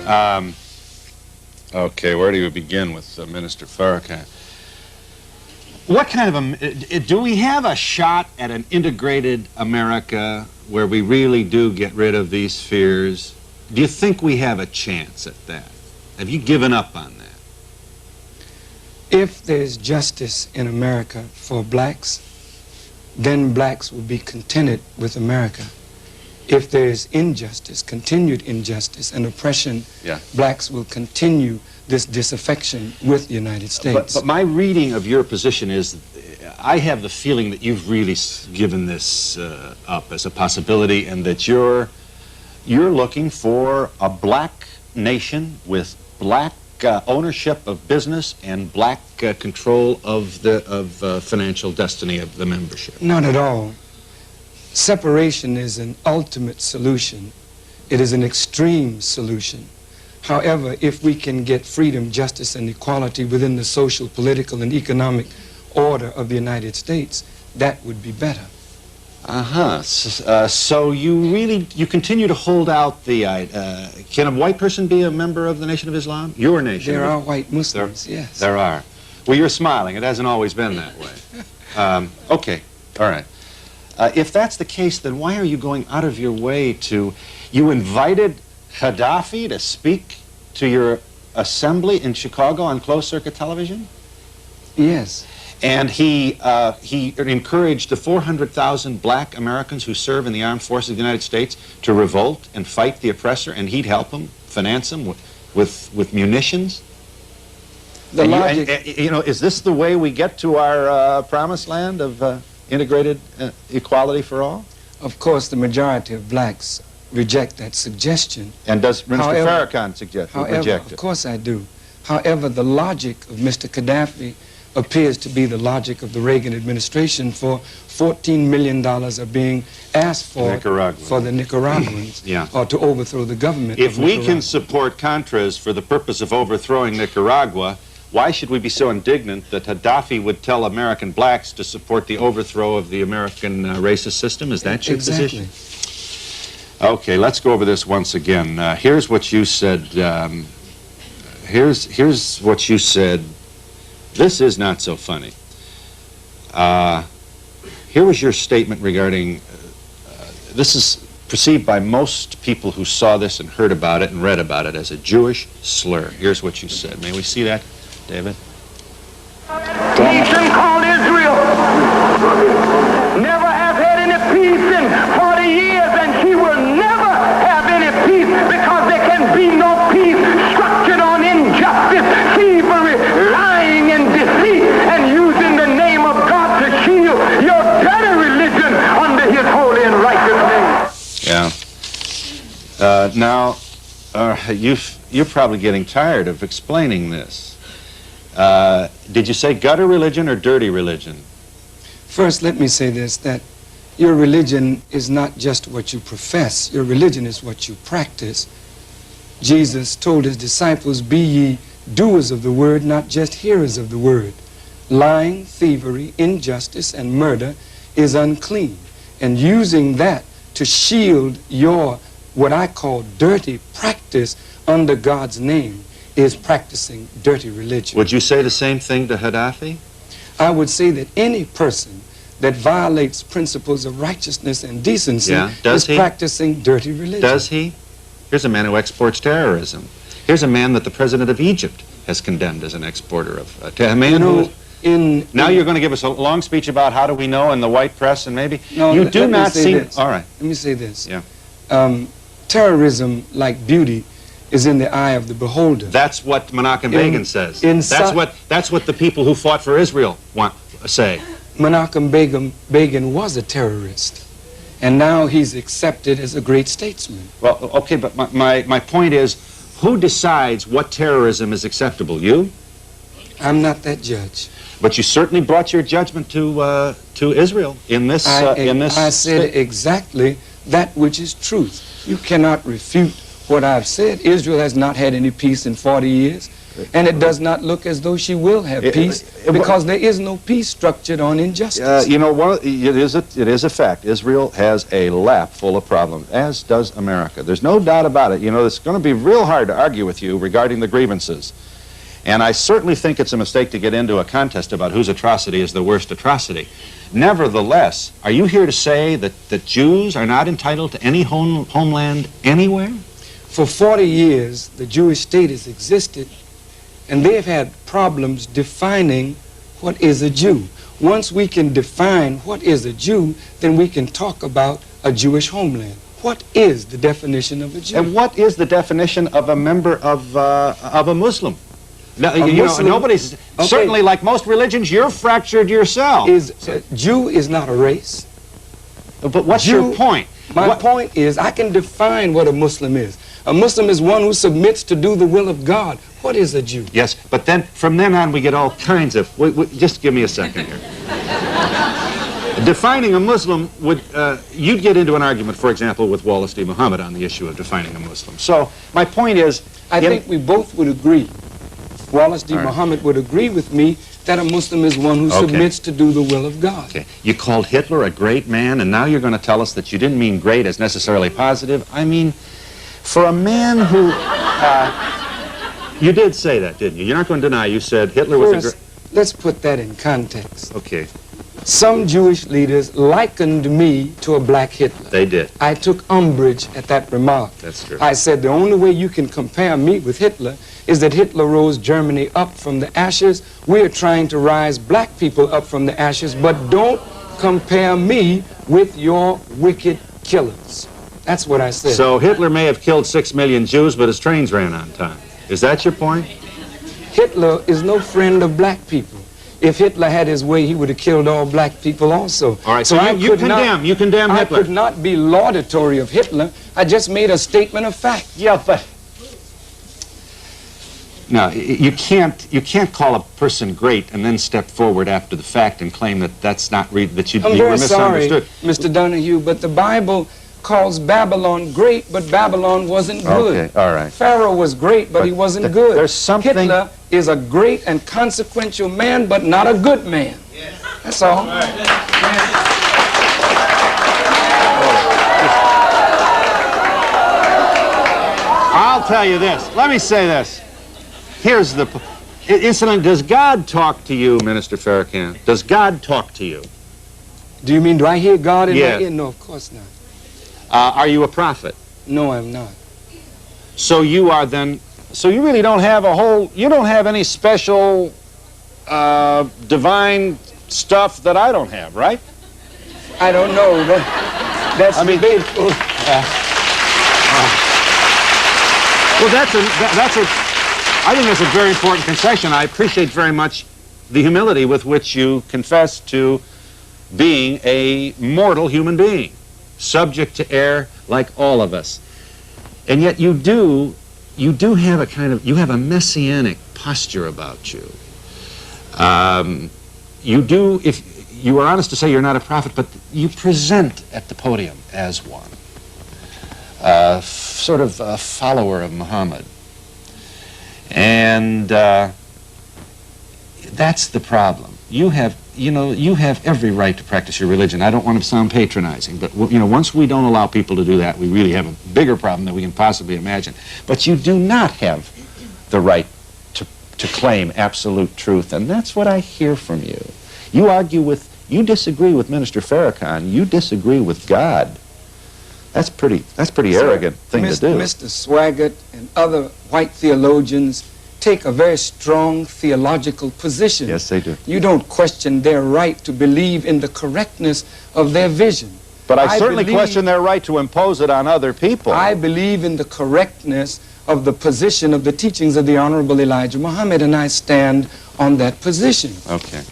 Okay, where do you begin with Minister Farakhan? What kind of do we have a shot at an integrated America where we really do get rid of these fears? Do you think we have a chance at that? Have you given up on that? If there's justice in America for blacks, then blacks will be contented with America. If there's injustice, continued injustice and oppression, blacks will continue this disaffection with the United States. But my reading of your position is, I have the feeling that you've really given this up as a possibility, and that you're looking for a black nation with black ownership of business and black control of the financial destiny of the membership. Not at all. Separation is an ultimate solution. It is an extreme solution. However, if we can get freedom, justice, and equality within the social, political, and economic order of the United States, that would be better. So you continue to hold out the, can a white person be a member of the Nation of Islam? Your nation? There are white Muslims, yes. There are. Well, you're smiling. It hasn't always been that way. Okay, all right. If that's the case, then why are you going out of your way to, you invited Gaddafi to speak to your assembly in Chicago on closed-circuit television? Yes. And he encouraged the 400,000 black Americans who serve in the armed forces of the United States to revolt and fight the oppressor, and he'd help them, finance them with munitions? The logic... you know, is this the way we get to our promised land of integrated equality for all? Of course, the majority of blacks reject that suggestion. And does Minister Farakhan reject it? Of course I do. However, the logic of Mr. Gaddafi appears to be the logic of the Reagan administration, for $14 million are being asked for the Nicaraguans or to overthrow the government. If we can support Contras for the purpose of overthrowing Nicaragua, why should we be so indignant that Gaddafi would tell American blacks to support the overthrow of the American racist system? Is that your position? Okay, let's go over this once again. Here's what you said. Here's what you said. This is not so funny. Here was your statement regarding, this is perceived by most people who saw this and heard about it and read about it as a Jewish slur. Here's what you said. May we see that, David? Nation called Israel never have had any peace in 40 years, and she will never have any peace, because there can be no peace structured on injustice, thievery, lying, and deceit, and using the name of God to shield your dirty religion under his holy and righteous name. Now, you're probably getting tired of explaining this. Did you say gutter religion or dirty religion? First, let me say this, that your religion is not just what you profess. Your religion is what you practice. Jesus told his disciples, be ye doers of the word, not just hearers of the word. Lying, thievery, injustice, and murder is unclean. And using that to shield your, what I call dirty practice under God's name, is practicing dirty religion. Would you say the same thing to Gaddafi? I would say that any person that violates principles of righteousness and decency is practicing dirty religion. Does he? Here's a man who exports terrorism. Here's a man that the president of Egypt has condemned as an exporter of a man who... Now you're going to give us a long speech about how do we know in the white press, and maybe... No, you do not see... All right. Let me say this. Terrorism, like beauty, is in the eye of the beholder. That's what Menachem Begin says. That's what the people who fought for Israel say. Menachem Begin was a terrorist, and now he's accepted as a great statesman. Well, okay, but my point is, who decides what terrorism is acceptable? You? I'm not that judge. But you certainly brought your judgment to Israel in this. I said exactly that which is truth. You cannot refute what I've said. Israel has not had any peace in 40 years. And it does not look as though she will have peace, because there is no peace structured on injustice. You know, it is a fact. Israel has a lap full of problems, as does America. There's no doubt about it. You know, it's going to be real hard to argue with you regarding the grievances. And I certainly think it's a mistake to get into a contest about whose atrocity is the worst atrocity. Nevertheless, are you here to say that Jews are not entitled to any homeland anywhere? For 40 years, the Jewish state has existed, and they've had problems defining what is a Jew. Once we can define what is a Jew, then we can talk about a Jewish homeland. What is the definition of a Jew? And what is the definition of a member of a Muslim? Now, you know, nobody's, okay, certainly like most religions, you're fractured yourself. Jew is not a race. But what's your point? My point is, I can define what a Muslim is. A Muslim is one who submits to do the will of God. What is a Jew? Yes, but then, from then on, we get all kinds of, just give me a second here. Defining a Muslim would, you'd get into an argument, for example, with Wallace D. Muhammad on the issue of defining a Muslim. So, my point is... I think we both would agree. Wallace D. Muhammad would agree with me that a Muslim is one who submits to do the will of God. Okay. You called Hitler a great man, and now you're going to tell us that you didn't mean great as necessarily positive? I mean, for a man who... you did say that, didn't you? You're not going to deny you said Hitler was a great... Let's put that in context. Okay. Some Jewish leaders likened me to a black Hitler. They did. I took umbrage at that remark. That's true. I said the only way you can compare me with Hitler is that Hitler rose Germany up from the ashes. We're trying to rise black people up from the ashes, but don't compare me with your wicked killers. That's what I said. So Hitler may have killed 6 million Jews, but his trains ran on time. Is that your point? Hitler is no friend of black people. If Hitler had his way, he would have killed all black people also. All right, so you condemn Hitler. I could not be laudatory of Hitler. I just made a statement of fact. Yeah, but... No, you can't call a person great and then step forward after the fact and claim that that's not that you were misunderstood. I'm very sorry, Mr. Donahue, but the Bible calls Babylon great, but Babylon wasn't good. Okay, all right. Pharaoh was great, but he wasn't good. There's something... Hitler is a great and consequential man, but not a good man. Yes. That's all. I'll tell you this. Let me say this. Here's the... Incident, does God talk to you, Minister Farakhan? Does God talk to you? Do you mean, do I hear God in my ear? No, of course not. Are you a prophet? No, I'm not. So you are then... So you really don't have you don't have any special divine stuff that I don't have, right? I don't know. That's debatable. Well, I think that's a very important concession. I appreciate very much the humility with which you confess to being a mortal human being, subject to error like all of us. And yet you do have a kind of, you have a messianic posture about you. You do, if you are honest to say you're not a prophet, but you present at the podium as one. Sort of a follower of Muhammad. And that's the problem. You have every right to practice your religion. I don't want to sound patronizing, but once we don't allow people to do that, we really have a bigger problem than we can possibly imagine. But you do not have the right to claim absolute truth, and that's what I hear from you. You disagree with Minister Farakhan. You disagree with God. That's pretty arrogant thing to do. Mr. Swaggart and other white theologians take a very strong theological position. Yes, they do. You don't question their right to believe in the correctness of their vision. But I certainly question their right to impose it on other people. I believe in the correctness of the position of the teachings of the Honorable Elijah Muhammad, and I stand on that position. Okay.